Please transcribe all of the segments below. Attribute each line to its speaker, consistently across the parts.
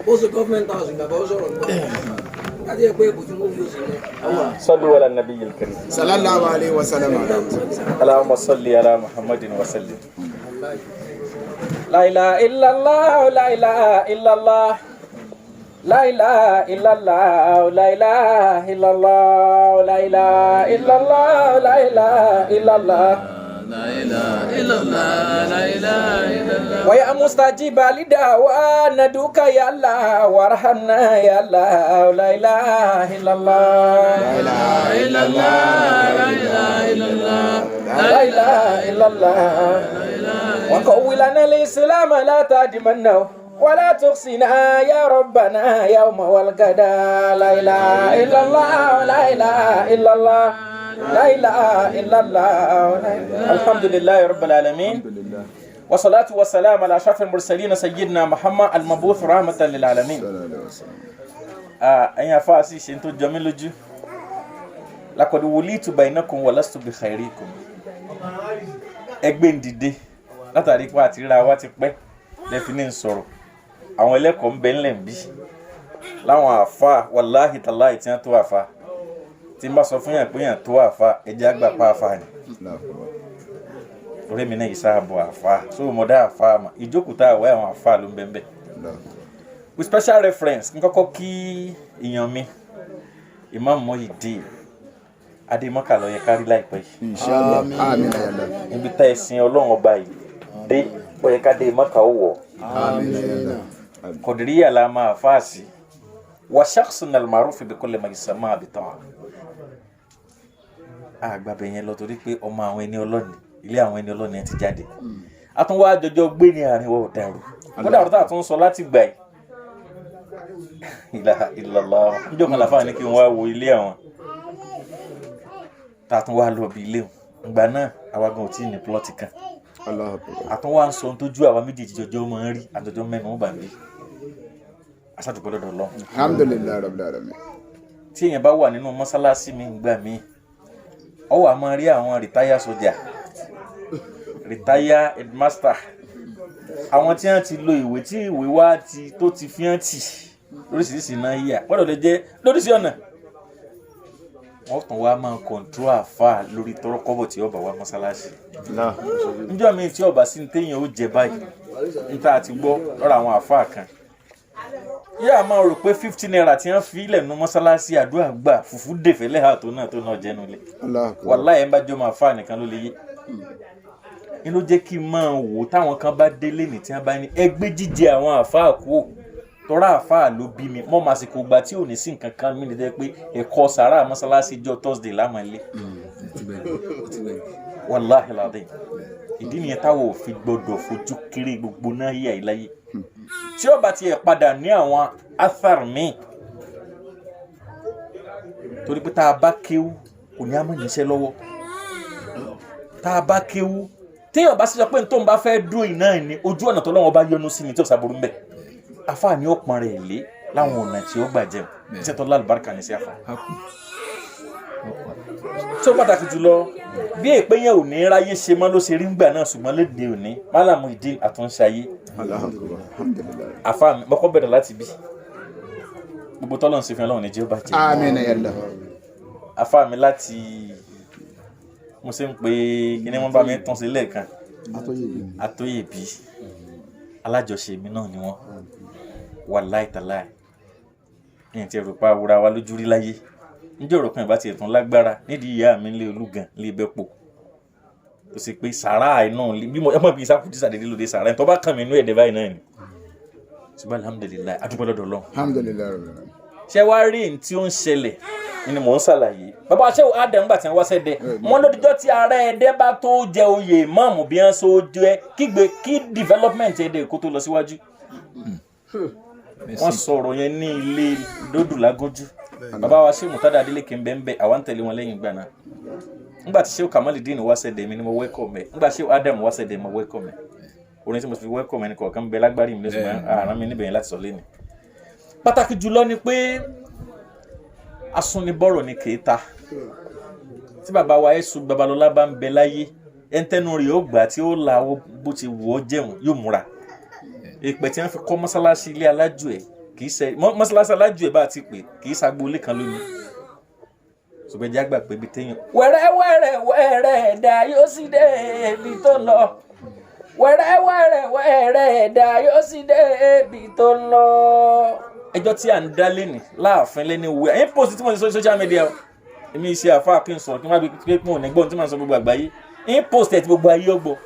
Speaker 1: opposite government house bàbá ó sọ̀rọ̀ láti ẹgbẹ́ ìbò tí mo fi sí ní.
Speaker 2: صلوا على النبي الكريم
Speaker 3: sallallahu alaihi wasallam.
Speaker 2: اللهم صل على محمد وسلم لا إله إلا الله لا إله إلا الله لا إله إلا الله لا إله إلا الله لا إله إلا الله لا إله إلا الله
Speaker 4: لا إله إلا الله لا إله إلا الله
Speaker 2: ويا مستجيب لدعوة ندوك يا الله وارحمنا يا الله لا إله إلا الله
Speaker 3: La ilaha illallah.
Speaker 4: لا إله إلا الله
Speaker 2: لا إله إلا الله وقوي لنا الإسلام لا تدمنه ولا تخزنا يا ربنا يوم والغدا لا إله إلا الله لا إله إلا الله لا إله إلا الله الحمد لله رب العالمين والصلاة والسلام على أشرف المرسلين سيدنا محمد المبعوث رحمة للعالمين أيها فاسي شنتو جميل جو لقد وليت بينكم ولست بخيركم ẹgbẹ́ ń dìde látàrí pé àtìríra wa ti pẹ́ lẹ́fi ní sọ̀rọ̀ àwọn ẹlẹ́kọ̀ọ́ ń bẹ ńlẹ̀ ń bí láwọn àfa wàláhì tàláhì tí wọ́n tó àfa tí n bá sọ fún yàn pé yàn tó àfa ẹjẹ́ àgbà pa àfa ni orí mi náà yìí sáàbọ̀ àfa so mo dá àfa mà ìjókòó tá a wá àwọn àfa ló ń bẹ ń bẹ. with special reference n kọ́kọ́ kí èèyàn mi Imam Muhyiddin Adémọ́kà ló yẹ kárí láìpẹ́ yìí.
Speaker 3: Inshallah. Amin ya Allah.
Speaker 2: Ibi tá ẹ̀sìn Ọlọ́run ọba yìí dé ó yẹ ká dé Mọ́kà ó wọ̀.
Speaker 3: Amin ya Allah.
Speaker 2: Qadiriyya la máa fàásì wa shakhsun al-ma'ruf bi kulli ma yusamma bi ta'a. Àgbàbẹ̀ yẹn lọ torí pé ọmọ àwọn ẹni Ọlọ́run ilé àwọn ẹni Ọlọ́run yẹn ti jáde. A tún wá jọjọ gbé ní àárín wa ò dàrú. Kódà ọ̀rọ̀ tá a tún sọ láti gbà yìí. Ilaha illallah. Níjọ́ kan làfáà ní kí n wá wo ilé àwọn. Ta tún wá lọ bí ilé wọn ìgbà náà àwa gan ò tí ì ní plọ́ọ̀tì kan àtún wá ń sọ ohun tójú àwa méjèèjì jọjọ́ máa ń rí àjọjọ́ mẹ́nu wọn bá ń rí aṣáàdùpọ̀ lọ́dọ̀ lọ.
Speaker 3: Alhamdulillah rabbil alamin.
Speaker 2: tí èèyàn bá wà nínú mọ́sálásí mi gbà mí ọ wà máa rí àwọn rìtáyà sójà rìtáyà headmaster àwọn tí wọ́n ti lo ìwé tí ìwé wa tó ti fi hàn tì lóríṣiríṣi náà yíyà gbọ́dọ̀ lè jẹ́ lóríṣi ọ̀nà wọ́n tún wá máa kọ̀ǹtró àfà lórí tọrọkọ́bọ̀ tí ọba wa mọ́sálásí. níjọ́ mi tí ọba sí ní téèyàn ó jẹ báyìí níta àti gbọ́ lọ́rọ̀ àwọn àfà kan. yíyá máa rò pé 50 naira tí wọ́n fi ilẹ̀ nu mọ́sálásí àdúrà gbà fùfú dèfẹ́lẹ́ hà tó náà jẹ́nu lẹ̀. wàláhì ẹ̀ ń bá jọ máa fà nìkan ló lè yé. ní ló jẹ́ kí n máa wò táwọn kan bá délé ní tí wọ́n bá ní ẹgbẹ́ jíjẹ àwọn àfà kú tọ́ra àfáà ló bí mi mọ́ màá sì kò gba tí ò ní sí nǹkan kan mí ní jẹ́ pé ẹ̀kọ́ sàrà mọ́sálásí jọ Thursday lámàlẹ́ wàláhì ládé ìdí nìyẹn táwọn ò fi gbọdọ̀ fojú kéré gbogbo náà yí àìláyé tí ó bá tiẹ̀ padà ní àwọn athar míì torí pé tá a bá kéwú kò ní àmọ́ níṣẹ́ lọ́wọ́ tá a bá kéwú téèyàn bá sì sọ pé n tó ń bá fẹ́ dúró iná ní ojú ọ̀nà tó lọ́wọ́ bá yọ́nú sí ni tí ò sábòrú ń bẹ̀ afa ni ó pọn rẹ̀ lé láwọn ọ̀nà tí ó gbà jẹun iṣẹ́ tó lálùbáríkà ní sí afa. tó pàtàkì jùlọ bí èpè yẹn ò ní ráyé ṣe mọ́ ló ṣe rí ńgbà náà ṣùgbọ́n léde òní Malam Muhyiddin àtúnṣayé afa mi mọ́kọ́ bẹ̀rẹ̀ láti bí gbogbo tọ́lọ̀ ń ṣe fi Ọlọ́run ní jẹ́ ó bá jẹ́.
Speaker 3: Àmín ya Allah.
Speaker 2: afa mi láti mo ṣe ń pè kí ni wọ́n bá mi tún sí lẹ́ẹ̀kan Àtóyèbí alájọṣe mi náà ni wọ́n wàláì tàláì ní ti ẹ̀rù pa àwòrán wa lójú rí láyé níjọ́ ọ̀rọ̀ kan ìbá ti ẹ̀tún lágbára nídìí ìyá mi lé olúgan lé bẹ́pò tó ṣe pé sàrà iná bí mo ẹ̀mọ́ bí ìsákùtì sàdédé lòdì sàrà ẹ̀ tó bá kàn mí inú ẹ̀dẹ̀ báyìí náà ni ṣùgbọ́n alhamdulilayi adúpẹ́ lọ́dọ̀ Ọlọ́run.
Speaker 3: Alhamdulillah.
Speaker 2: ṣé wàá rí ní tí ó ń ṣẹlẹ̀ ni mò ń ṣàlàyé bàbá ṣé Adam gbà tí wọ́n wá sẹ́dẹ̀ wọ́n lódìjọ́ tí ààrẹ ẹ̀dẹ́ bá tó jẹ oyè mọ́ọ̀mù bí wọ́n so jẹ́ kí development ẹ̀dẹ̀ kó tó lọ síwájú. wọ́n sọ̀rọ̀ yẹn ní ilé dódù lágójú bàbá wa ṣé Murtada Adeleke ń bẹ àwa ń tẹ̀lé wọn lẹ́yìn gbà náà ńgbà tí ṣé Kamaldeen wá sẹ́dẹ̀ mi ni mo welcome ẹ̀ ńgbà ṣé Adam wá sẹ́dẹ̀ mo welcome ẹ̀ orin tí mo fi welcome ẹ̀ ní kọ̀ọ̀kan bẹ lágbárí mi lẹ́sùn àrán mi níbẹ̀ yẹn láti sọ lẹ́nu. pàtàkì jùlọ ni pé asúnibọ̀rọ̀ ni kèéta tí bàbá wa Ẹ̀sùn Babalọ́lá bá ń bẹ láyé ẹ̀ńtẹ́nu rẹ̀ ó gbà tí ó la bó ti wù ọ́ jẹun yóò múra èpè tí wọ́n fi kọ́ mọ́sálásí ilé alájù ẹ̀ kì í ṣe mọ́sálásí alájú ẹ̀ bá ti pè kì í ṣagboolé kan lónìí ṣùgbọ́n ẹjẹ́ àgbà pé ibi téèyàn wẹ́rẹ́ ẹ̀dá yóò sì dé ibi tó lọ wẹ́rẹ́ ẹ̀dá yóò sì dé ibi tó lọ. ẹjọ́ tí à ń dá lẹ́nì láàfin lẹ́ni wẹ̀ ẹ̀yìn post tí mo ti sọ social media èmi ṣe àfáà kí n sọ̀rọ̀ kí n má bí pé mo ní gbọ́n tí mo sọ gbogbo àgbáyé ẹ̀yìn post ẹ̀ tí gbogbo ayé ọgbọ́.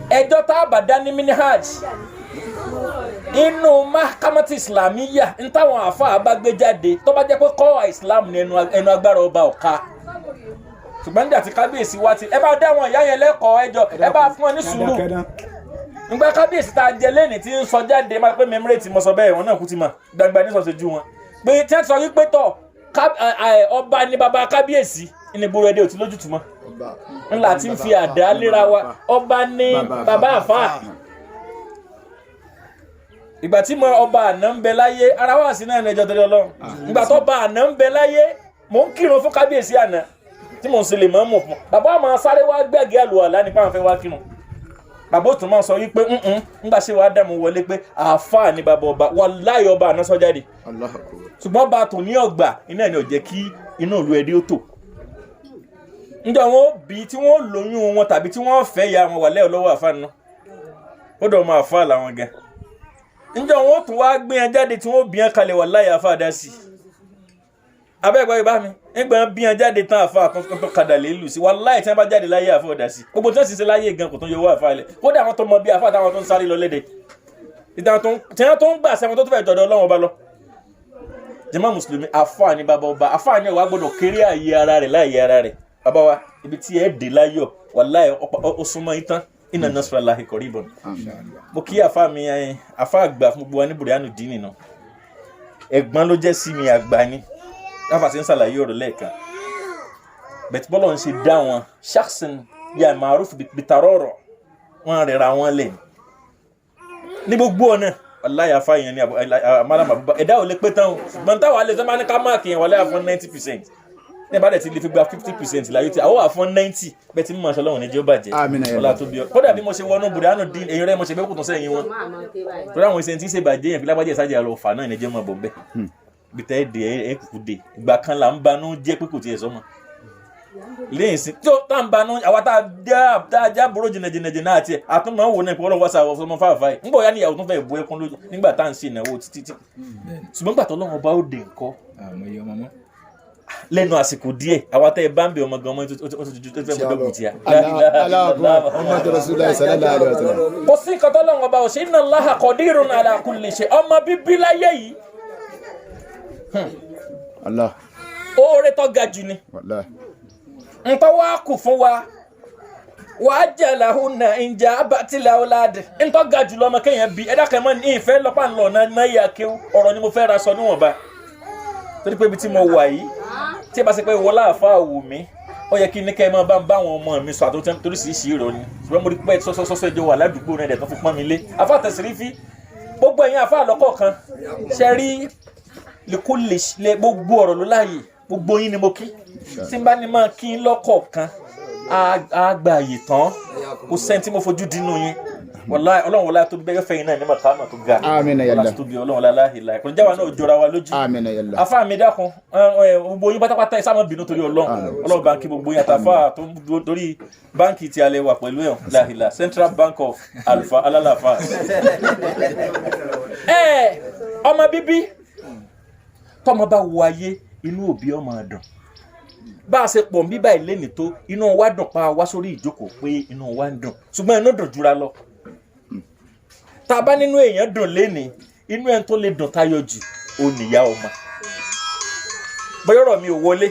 Speaker 2: ẹjọ́ tá a bá dá ní minhaj inú mahkamati islamiyya ń táwọn àfáà bá gbé jáde tó bá jẹ́ pé kọ́ islam ní ẹnu agbára ọba ọ̀ka ṣùgbọ́n nígbà tí kábíyèsí wá ti ẹ bá dá wọn ìyá yẹn lẹ́kọ̀ọ́ ẹjọ́ ẹ bá fún wọn ní sùúrù nígbà kábíyèsí tá a jẹ lẹ́nìí tí ń sọ jáde máa pé mẹ́mírèètì mọ̀ sọ bẹ́ẹ̀ wọn náà kú ti mọ̀ gbangba ní sọ̀sẹ̀ ju wọn pé tí wọ́n sọ wípé tọ̀ ọba ní baba kábíyèsí ní gbogbo ẹdẹ òtí lójútùú mọ́ ńlá tí ń fi àdá léra wa ọba ní baba àfáà ìgbà tí mo ọba àná ń bẹ láyé ara wà sí náà ẹjọ́ torí Ọlọ́run ìgbà tó ọba àná ń bẹ láyé mò ń kírun fún kábíyèsí àná tí mò ń ṣe lè mọ́ mọ̀ fún bàbá àmọ́ sáré wá gbẹ̀gẹ́ àlùwàlá nípa àwọn fẹ́ wá kírun bàbá òtún máa sọ wípé ńgbà ṣe wàá dààmú wọlé pé àáfàá ni bàbá ọba wàláhì ọba àná sọ jáde ṣùgbọ́n ọba tò ní ọgbà iná ẹ̀ ní ò jẹ́ kí inú ìlú ẹdí ó tò níjọ́ wọn bí tí wọ́n lóyún wọn tàbí tí wọ́n fẹ́ ya wọn wàlẹ́ ọlọ́wọ́ àfáà náà ó dọ̀ ọmọ àfáà làwọn gan níjọ́ wọn tún wá gbé yẹn jáde tí wọ́n bí yẹn kalẹ̀ wàláhì àfáà dá sí abẹ́gbẹ́ ibà mi nígbà bí yẹn jáde tán àfáà tó kadà lè lù sí wàláhì tí wọ́n bá jáde láyé àfáà dá sí gbogbo tí wọ́n sì ṣe láyé gan kò tó yọ owó àfáà lẹ̀ kódà àwọn tó mọ bí àfáà táwọn tó ń sáré lọ léde ìtàn tí wọ́n tó ń gbà sẹ́wọ̀n tó fẹ́ jọ̀dọ̀ Ọlọ́run ọba lọ jàmá mùsùlùmí àfáà ni bàbá ọba àfáà ni ó wá gbọ́dọ̀ kéré àyè ara rẹ̀ láyé ara rẹ̀ bàbá wa ibi tí ẹ dé láyọ̀ wàláhì ó súnmọ́ yín tán inna nasrallahi qaribun mo kí àfáà mi àfáà àgbà fún gbogbo wa ní bùrẹ́ánù dín nìna ẹ̀gbọ́n ló jẹ́ sí mi àgbà ni káfà sí ń ṣàlàyé ọ̀rọ̀ lẹ́ẹ̀kan bẹ̀tí bọ́lọ̀ ń ṣe dá wọn shakhsan ya ma'ruf bitarọ́rọ̀ wọn rẹ̀ra wọn lẹ̀ ní gbogbo ọ̀nà wàláhì àfáà yẹn ni àmàlàmà bàbá ẹ̀dá ò lè pé tán o ṣùgbọ́n táwọn alẹ́ sọ́mọ́ ní ká máàkì yẹn wàláhì àfọ́n 90% ní ìbálẹ̀ tí lè fi gba 50% láyé tí àwọn àfọ́n 90 bẹ́ẹ̀ tí mímọ̀ ṣọlọ́run ní jẹ́ ó bàjẹ́ ọlá tó bí ọ kódà bí mo ṣe wọnú bùrẹ́ánù dín èyí rẹ̀ mo ṣe bẹ́ẹ̀ kò tún sẹ́yìn wọn tó dáwọn ìṣẹ́ tí ń ṣe bàjẹ́ yẹn fi lágbájẹ́ ìsájà lọ fà náà ní jẹ́ mọ̀ bọ̀ bẹ́ẹ̀ bí tẹ́ ẹ̀ kúkú dé ìgbà kan là ń banú jẹ́ pé kò tiẹ̀ sọ́mọ lẹ́yìn sí tó tá ń banú àwa tá a já búrò jìnnàjìnnà náà tiẹ̀ àtúmọ̀ wò náà ìpọ́nlọ́ wá sáwọ́ fọmọ fáfáì ńgbọ̀ ya níyàwó tó fẹ́ bu ẹkún lójú nígbà tá à ń ṣe ìnáwó títí ṣùgbọ́n gbà tó lọ́wọ́ bá ó dé nǹkan lẹ́nu àsìkò díẹ̀ àwa tẹ́ ẹ bá ń bẹ ọmọ gan ọmọ tó fẹ́ mọ́ dọ́gbù tí a. kò sí nǹkan tó lọ́wọ́ bá ò ṣe inna Allaha qadirun ala kulli shay ọmọ bíbí láyé yìí oore tó ga jù ni nǹkan wá kù fún wa wàá jẹ́ làhùnà ìjà abatilẹ̀ ọ̀làdẹ̀ nǹkan ga jù lọ́mọ kéèyàn bí ẹ̀dá kẹ́mọ́ ní ìfẹ́ lọ́pàá ńlọ náà yà kéwù ọ̀rọ̀ ni mo fẹ́ ra sọ níwọ̀nba torí pé ibi tí mo wà yìí tí ẹ bá ṣe pé wọlé àfa wù mí ó yẹ kí ní kẹ́ ẹ máa bá àwọn ọmọ mi sọ àtúntò torí sì í ṣe ìrọ̀ ni ṣùgbọ́n mo rí pé sọ́sọ́sọ́ ìjọ wà ládùúgbò rẹ̀ dẹ̀ tó fi pọ́n mi lé àfa tẹ̀sírí fi gbogbo ẹ̀yin àfa àlọ́kọ̀ kan ṣe rí lè gbogbo ọ̀rọ̀ ló láàyè gbogbo yín ni mo kí tí n bá ní máa kí n lọ́kọ̀ kan á gba àyè tán kò sẹ́ni tí mo fojú dínú yín wàláhì ọlọ́run wọlá tó bẹ́ẹ̀ fẹ́yìn náà ní màkàmà tó ga
Speaker 3: àmín ya Allah
Speaker 2: tó bí ọlọ́run láláhìlá ẹ̀kọ́ jáwa náà jọra wa lójú
Speaker 3: àmín ya Allah
Speaker 2: afá mi dákun gbogbo yín pátápátá ẹ sáà má bínú torí ọlọ́run báńkì gbogbo yín àtàfà tó torí báńkì tí a lè wà pẹ̀lú ẹ̀ láhìlá Central Bank of Alfa alálàfà ọmọ bíbí tọmọ bá wo ayé inú òbí ọmọ dùn bá a ṣe pọ̀ ń bíbá ilé nìtó inú wa dùn pa wá sórí ìjókòó pé inú wa ń dùn ṣùgbọ́n inú dùn jura lọ tá a bá nínú èèyàn dùn lénìí inú ẹni tó lè dùn tayọ jù ó níyá ọmọ bóyá ọ̀rọ̀ mi ò wọlé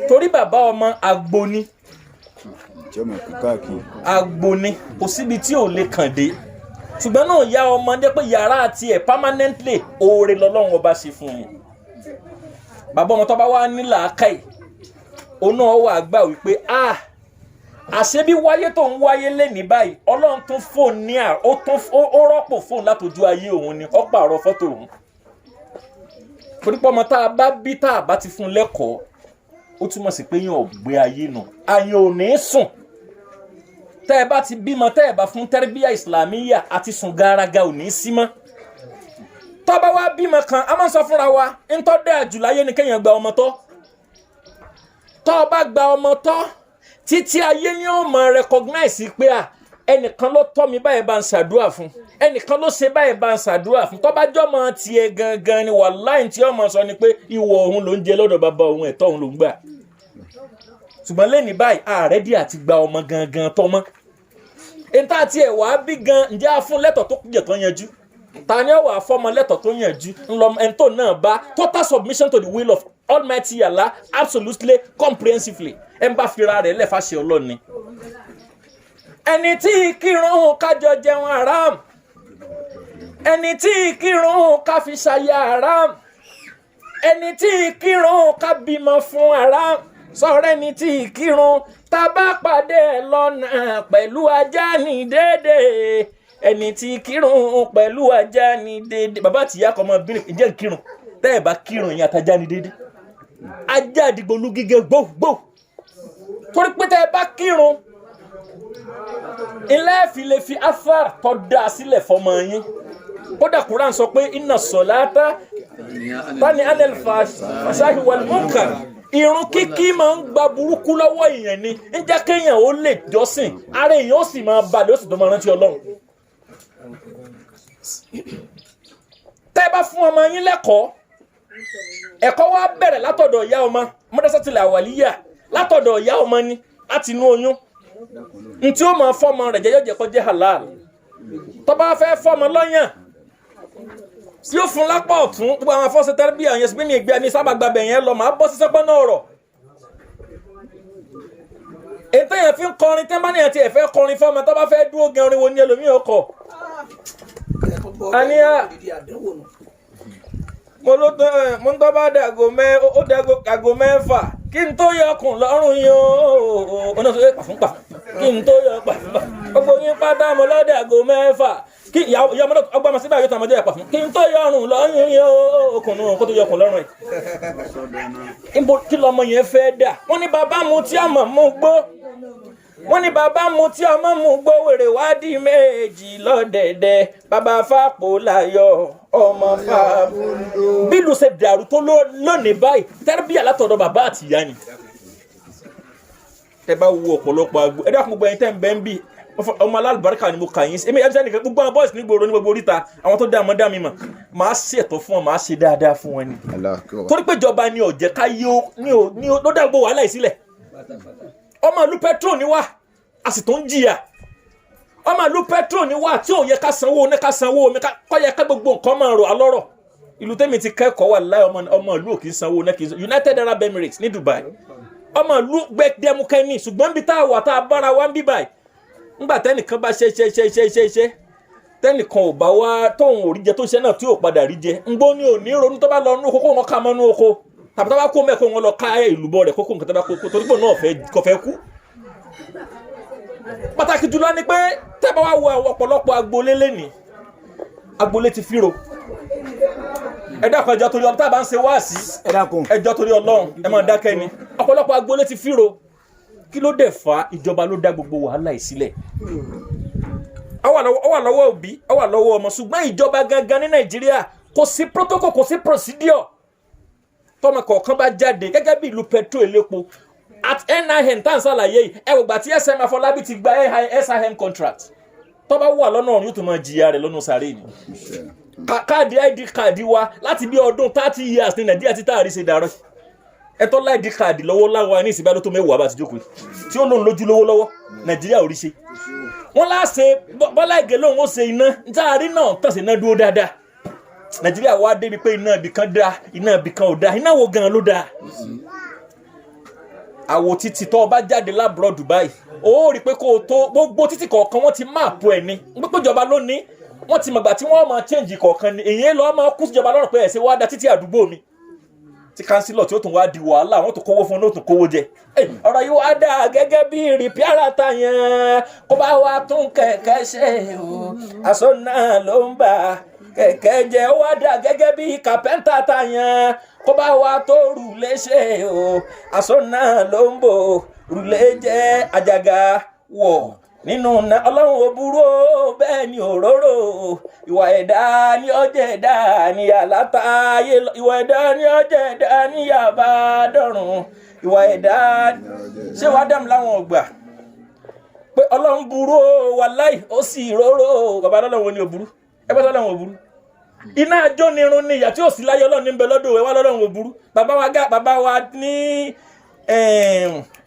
Speaker 2: torí bàbá ọmọ agbo ni agbo ni kò síbi tí ò lè kàn dé ṣùgbọ́n náà ìyá ọmọdé pé yàrá àti ẹ̀ permanently oore lọ́lọ́run ọba ṣe fún yín bàbá ọmọ tó bá wà ní làákàyè òun náà wà gbà wípé àṣé bí wáyé tó ń wáyé lé ní báyìí ọlọ́run tún fóònù ní ó rọ́pò fóònù látòjú ayé òun ni ó pààrọ̀ fọ́tò òun torípọ̀ ọmọ tá a bá bí tá a bá ti fún lẹ́kọ̀ọ́ ó túmọ̀ sí pé yín ò gbé ayé nù ayé ò ní sùn tẹ́ ẹ bá ti bímọ tẹ́ ẹ bá fún tẹ́rẹ́bíyà ìsìlámíyà àti sùn gàràgà ò ní sí mọ́ tó bá wá bímọ kan a máa sọ fúnra wa ntọ́ dẹ́ àjùláyé ni kéèyàn gba ọmọ tọ́ tó bá gba ọmọ tọ́ títí ayé ni ó máa recognize pé ẹnìkan ló tọ́ mi báyìí bá ń ṣàdúrà fún ẹnìkan ló ṣe báyìí bá ń ṣàdúrà fún tó bá jọmọ tiẹ̀ gangan ni wàláhì tí ọmọ sọ ni pé ìwọ òun ló ń jẹ lọ́dọ̀ bàbá òun ẹ̀tọ́ òun ló ń gbà ṣùgbọ́n lẹ́ni báyìí ààrẹ dí àti gba ọmọ gangan tọ́mọ́ ẹ̀ńtà àti ẹ̀wà bí gan ǹjẹ́ a fún lẹ́tọ̀ tó kújẹ̀ tó yanjú ta ni ó wà fọ́mọ lẹ́tọ̀ tó yanjú ńlọ ẹ̀ńtò náà bá total submission to the will of Almighty Allah absolutely comprehensively ẹ̀ ń bá fira rẹ̀ lẹ́fàṣẹ ọlọ́ni ẹni tí kírun kájọ jẹun haram ẹni tí kírun ká fi ṣaya haram ẹni tí kírun ká bímọ fún haram sọ̀rọ̀ ẹni tí kírun tá a bá pàdé ẹ̀ lọ́nà pẹ̀lú ajá ní déédéé ẹni tí kírun pẹ̀lú ajá ní déédéé bàbá àtìyá kọ́ ọmọ bírin ìjẹ́ kírun tẹ́ ẹ̀ bá kírun yẹn àtajá ní déédéé ajá àdìgbòlú gígé gbòógbò torí pé tẹ́ ẹ bá kírun ilé ìfilè fi afár tó dá sílẹ̀ fọmọ yín kódà Quran sọ pé inna solata tani anel fasahi wal munkar irun kíkí máa ń gba burúkú lọ́wọ́ èèyàn ni ń jẹ́ kéèyàn ó lè jọ́sìn ara èèyàn ó sì máa balẹ̀ ó sì tó máa rántí Ọlọ́run tẹ́ bá fún ọmọ yín lẹ́kọ̀ọ́ ẹ̀kọ́ wa bẹ̀rẹ̀ látọ̀dọ̀ ìyá ọmọ madrasatil awaliya látọ̀dọ̀ ìyá ọmọ ni láti inú oyún ntí ó máa fọ́mọ rẹ̀ jẹ́ yóò jẹ́ halal tó bá fẹ́ fọ́mọ lọ́yàn yóò fún lápá ọ̀tún gbogbo àwọn afọ́sẹ̀ tẹ́lẹ̀bí àwọn yẹn ní ìgbé ẹni sábà gbàgbẹ̀ yẹn lọ máa bọ́ sí sọ́gbọ́n náà rọ̀ ètò yẹn fi ń kọrin tẹ́ bá ní àti ẹ̀fẹ́ kọrin fọ́mọ tó bá fẹ́ dúró gan orin wo ní ẹlòmíì ọkọ̀ àníyá mo ń tọ́ bá dàgò mẹ́fà kí n tó yọkùn lọ́rùn yín o ọ̀nà tó yẹ pàfúnpà kí n tó yọ pàfúnpà gbogbo yín pátá mo lọ́dàgò mẹ́fà kí ìyá ọmọdé ọgbà máa síbẹ̀ àyọ̀tà ọmọdé yẹ pàfún kí n tó yọrùn lọ́rùn yín o okùnrin kó tó yọkùn lọ́rùn yìí kí lọmọ yẹn fẹ́ dà wọ́n ní bàbá mu tí ọmọ mú gbó wọ́n ní bàbá mu tí ọmọ mú gbó wèrè wádìí méjì lọ́dẹ̀dẹ̀ bàbá fàpò láyọ̀ ọmọ fàbù bílù ṣe dàrú tó lónìí báyìí tẹ́rẹ́bíyà látọ̀dọ̀ bàbá àti ìyá ni ẹ bá wo ọ̀pọ̀lọpọ̀ àgbo ẹ dákun gbogbo ẹ̀yin tẹ́ ń bẹ́ ń bì ọmọ alálùbáríkà ni mo kà yín sí èmi ẹ̀jẹ̀ nìkan gbogbo àwọn bọ́ọ̀sì nígboro ní gbogbo oríta àwọn tó dá àmọ́ dá mi mọ̀ màá ṣètò fún wọn màá ṣe dáadáa fún wọn ni torí pé ìjọba ni ọ̀jẹ̀ ká ní ló dá gbogbo wàhálà yìí sílẹ̀ ọmọ ìlú petrol ni wá a sì tó ń jìyà ọmọ ìlú petrol ni wá tí ò yẹ ká sanwó ní ká sanwó omi kọ́ yẹ ká gbogbo nǹkan máa rọ̀ alọ́rọ̀ ìlú tẹ́mi ti kẹ́kọ̀ọ́ wà láì ọmọ ìlú ò kì í sanwó ní kì í sanwó United Arab Emirates ní Dubai ọmọ ìlú gbẹdẹmukẹni ṣùgbọ́n bí tá a wà tá a bára wa ń bí báyìí ńgbà tẹ́nìkan bá ṣe tẹ́nìkan ò bá wá tóun ò rí jẹ tó ṣe náà tí ò padà rí jẹ ńgbó ni ò ní ronú tó bá lọ nú kókó wọn ká mọ́ nú oko tàbí tó bá kó mẹ́kọ̀ọ́ wọn lọ ká ìlú bọ́ rẹ̀ kókó nǹkan tó bá kó torí pé náà kò fẹ́ kú. pàtàkì jùlọ ni pé tẹ́ bá wá wo àwọn ọ̀pọ̀lọpọ̀ agboolé lẹ́nìí agboolé ti fíro ẹ dákun ẹjọ́ torí Ọlọ́run tá a bá ń ṣe wáàsí ẹjọ́ torí Ọlọ́run ẹ máa dákẹ́ ni ọ̀pọ̀lọpọ̀ agboolé ti fíro kí ló dẹ̀ fa ìjọba ló dá gbogbo wàhálà yìí sílẹ̀ ó wà lọ́wọ́ òbí ó wà lọ́wọ́ ọmọ ṣùgbọ́n ìjọba gangan ní Nàìjíríà kò sí protocol kò sí procedure tọ́mọ kọ̀ọ̀kan bá jáde gẹ́gẹ́ bí ìlú petrol elépo at NIN tá à ń ṣàlàyé yìí ẹ wò gbà tí SM Afọlábí ti gba SIM contract tó bá wà lọ́nà ọ̀run yóò tún máa jìyà rẹ̀ lọ́nà sàárè ni káàdì ID káàdì wa láti bí ọdún 30 years ní Nàìjíríà tí táàrí ṣe dàrọ́ ẹ̀tọ́ láìdí káàdì lọ́wọ́ láwọn ní ìsìnbá ló tó mẹ́wàá bá ti jókòó tí ó lóun lójú lówó lọ́wọ́ Nàìjíríà ò rí ṣe wọ́n láṣẹ Bọ́lá Ìgè lóun ó ṣe iná táàrí náà tàn sí iná dúró dáadáa Nàìjíríà wá débi pé iná ibì kan dá iná ibì kan ò dá iná wo gan ló dá àwò títì tó bá jáde lábúrò Dubai ó rí pé kó o tó gbogbo títì kọ̀ọ̀kan wọ́n ti máàpù ẹ̀ ní gbogbo ìjọba lónìí wọ́n ti mọ̀gbà tí wọ́n máa change kọ̀ọ̀kan ni èyí lọ́ọ́ máa kú síjọba lọ́rùn pé ẹ̀ ṣe wá da títì àdúgbò mi tí kánsílọ̀ tí ó tún wá di wàhálà wọ́n tún kówó fún un ó tún kówó jẹ ọ̀rọ̀ yìí wá dà gẹ́gẹ́ bí rìpíárà ta yẹn kó bá wá tún kẹ̀kẹ́ ṣe o aṣọ náà ló ń bà kẹ̀kẹ́ jẹ́ wá dà gẹ́gẹ́ bí kàpẹ́ńtà ta yẹn kó bá wá tó rùlé ṣe o aṣọ náà ló ń bò rùlé jẹ́ àjàgà wọ̀ nínú ọlọ́run ò burú o bẹ́ẹ̀ ni òróró ìwà ẹ̀dá ní ọjọ́ ẹ̀dá ní àlátàáyé ìwà ẹ̀dá ní ọjọ́ ẹ̀dá ní yàbá dọ̀run ìwà ẹ̀dá ṣé wàá dàm láwọn ọgbà pé ọlọ́run burú o wàláì ó sì róró bàbá lọ́lọ́run ni ò burú ẹ bá lọ́lọ́run ò burú iná àjọ nírun ni ìyà tí ò sí láyé ọlọ́run níbẹ̀ lọ́dọ̀ ẹ wá lọ́lọ́run ò burú bàbá wa ní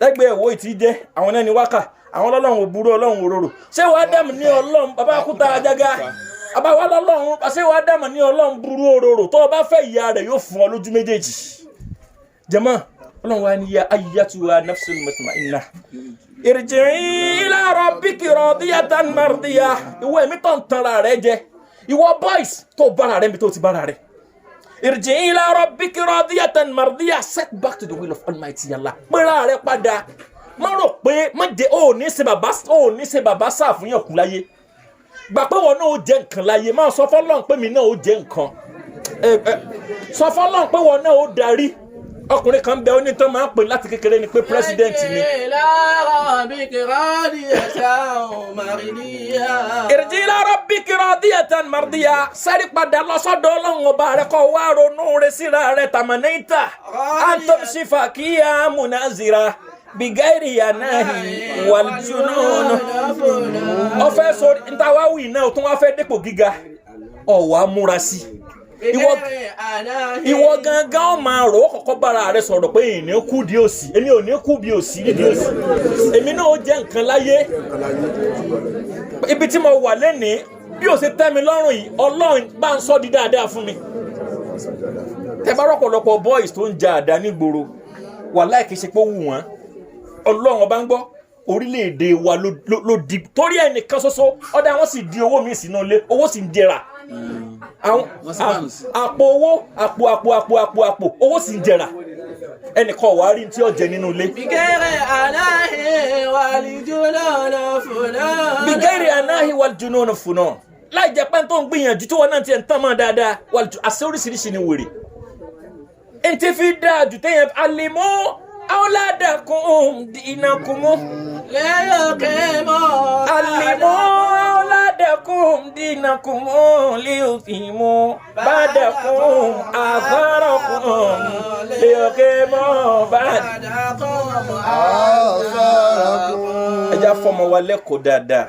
Speaker 2: lẹ́gbẹ̀ẹ́ èwo ìtì jẹ́ àwọn náà ní wákà àwọn ọlọ́run ò burú ọlọ́run ò rorò ṣé wàá dàm ní ọlọ́run bàbá kúta ajágá bàbá wa lọ́lọ́run ṣé wàá dàm ní ọlọ́run burú òróró tó o bá fẹ́ ìyá rẹ̀ yóò fún ọ lójú méjèèjì jàmáà ọlọ́run wa ni ya ayyatuha nafsul mutma'inna irji'i ila rabbiki radiyatan mardiyah ìwọ ẹ̀mí tó ń tanra rẹ̀ jẹ ìwọ boys tó bára rẹ̀ níbi tó ti bára rẹ̀ irji'i ila rabbiki radiyatan mardiyah set back to the will of Almighty Allah pẹ́ra rẹ̀ padà má rò pé má jẹ́ ó ní ṣe bàbá sáà fún yàn kú láyé gbà pé wọn náà ó jẹ nǹkan láyé má sọ fọ́lọ́run pé mi náà ó jẹ nǹkan sọ fọ́lọ́run pé wọn náà ó darí ọkùnrin kan bẹ onítọ́ máa ń pè láti kékeré ni pé president ni. Irji ila rabbiki radiyatan mardiyah sáré padà lọ́sọ́dọ̀ ọlọ́run ọba rẹ̀ kọ́ wá ronú rẹ̀ síra rẹ̀ tàmánẹ́ta antomsi fakiya munazira bigairi yanahi waljunun. ọfẹ́ sori ntàwáwì náà tún wá fẹ́ dépò gíga ọ̀wá múra sí ìwọ gangan ó máa rò ó kọ́kọ́ bára rẹ sọ̀rọ̀ pé èmi ò kú di òsì èmi ò ní kú bí òsì nídìí òsì èmi náà ó jẹ́ nǹkan láyé ibi tí mo wà lénìí bí ó ṣe tẹ́ mi lọ́rùn yìí ọlọ́run bá ń sọ di dáadáa fún mi tẹ bá rọ̀pọ̀lọpọ̀ boys tó ń ja àdá nígboro wàláhì kìí ṣe pé ó wù wọ́n ọlọ́run ọba ń gbọ́ orílẹ̀-èdè wa ló di torí ẹnìkan ṣoṣo ọ̀dà wọn sì di owó mi sínú ilé owó sì ń jẹrà àpò owó àpò owó sì ń jẹrà ẹnìkan wàá rí tí ó jẹ nínú ilé. bigeri anahi waljunun funan láì jẹ́ pé tó ń gbìyànjú tí wọn náà ti ẹ̀ ń tán mọ́ dáadáa àṣẹ oríṣiríṣi ni wèrè ẹni tí fi dáa jù téèyàn àlèmọ́ awladakum dinakum àlèmọ́ awladakum dinakum liyutimu ba'dakum atharakum liyuqimu ba'dakum atharakum. ẹja fọmọ wa lẹ́kọ̀ọ́ dáadáa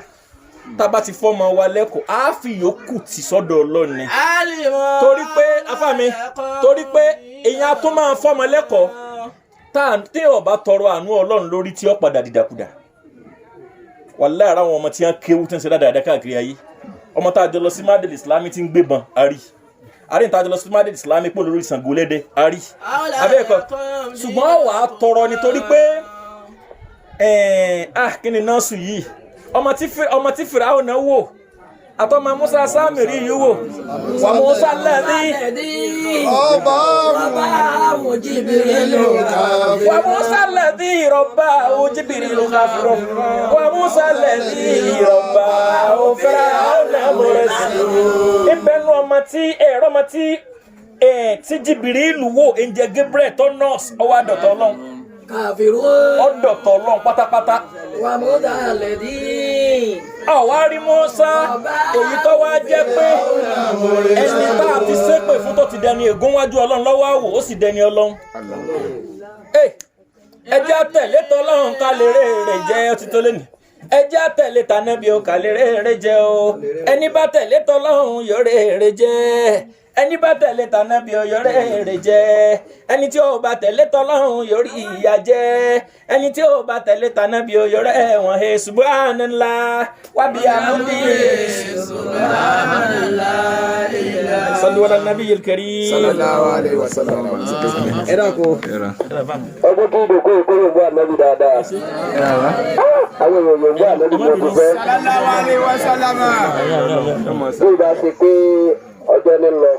Speaker 2: tábà ti fọmọ wa lẹ́kọ̀ọ́ á fi yòókù tì sọ́dọ̀ Ọlọ́run ni torí pé afámi torí pé èèyàn tó máa fọmọ lẹ́kọ̀ọ́ tí ó bá tọrọ àánú Ọlọ́run lórí tí ó padà dìdàkudà wàláhì ara àwọn ọmọ tí wọ́n kéwú tí ń ṣe dáadáa káàkiri ayé ọmọ tá a jọ lọ sí Madel Islami tí ń gbébọn àrí tá a jọ lọ sí Madel Islami pò lórí Ṣàngó lẹ́dẹ̀ àrí abẹ́ẹ̀kọ́ ṣùgbọ́n wà á tọrọ nítorí pé kí ni nọ́ọ̀sù yìí ọmọ tí Fìràwọ̀ náà wò àtọ́mọ Musa Sámìrì yìí wò wà Musa lẹ́dí
Speaker 3: ọba
Speaker 2: wà Musa lẹ́dí rọ̀bà Jibrilu káfírọ̀ wà Musa lẹ́dí rọ̀bà Fìràwọ̀ náà mọ̀rẹ́sì. ìbẹ̀nu ọmọ tí Jibrilu wò ẹ̀ǹjẹ̀ Gabriel tó nọ́ọ̀sì ọwọ́ àdọ̀tọ̀ Ọlọ́run ọdọ̀tọ̀ Ọlọ́run pátápátá.
Speaker 1: wà Musa lẹ́dí.
Speaker 2: àwárí Mùsá èyí tó wá jẹ́ pé ẹni tá a ti ṣépè fún tó ti dẹni ègún wájú Ọlọ́run lọ́wọ́ àwò ó sì dẹni Ọlọ́run. ẹjẹ́ àtẹ̀lé tọ́lọ́run ká lè rèrè jẹ́ ọtí tó lé ní ẹjẹ́ àtẹ̀lé tànàbí ó ká lè rèrè jẹ́ o ẹni bá tẹ̀lé tọ́lọ́run yóò rèrè jẹ́ ẹni bá tẹ̀lé tànàbí ó yóò rèrè jẹ́ ẹni tí ó bá tẹ̀lé tọ́lọ́run yóò rí ìyà jẹ́ ẹni tí ó bá tẹ̀lé tànàbí ó yóò rẹ̀wọ̀n he subhanallah wa bihamdihi subhanallah. sallu ala nabiyil karim
Speaker 3: sallallahu alaihi wasallam.
Speaker 1: ẹ dákun
Speaker 5: ọjọ́ kí ìdòkó ìkórè bọ́ ànábì dáadáa àwọn èèyàn yóò bọ́ ànábì mọ́ ti fẹ́.
Speaker 3: sallallahu alaihi wasallam.
Speaker 5: bí ìbá ṣe pé ọjọ́ ní lọ.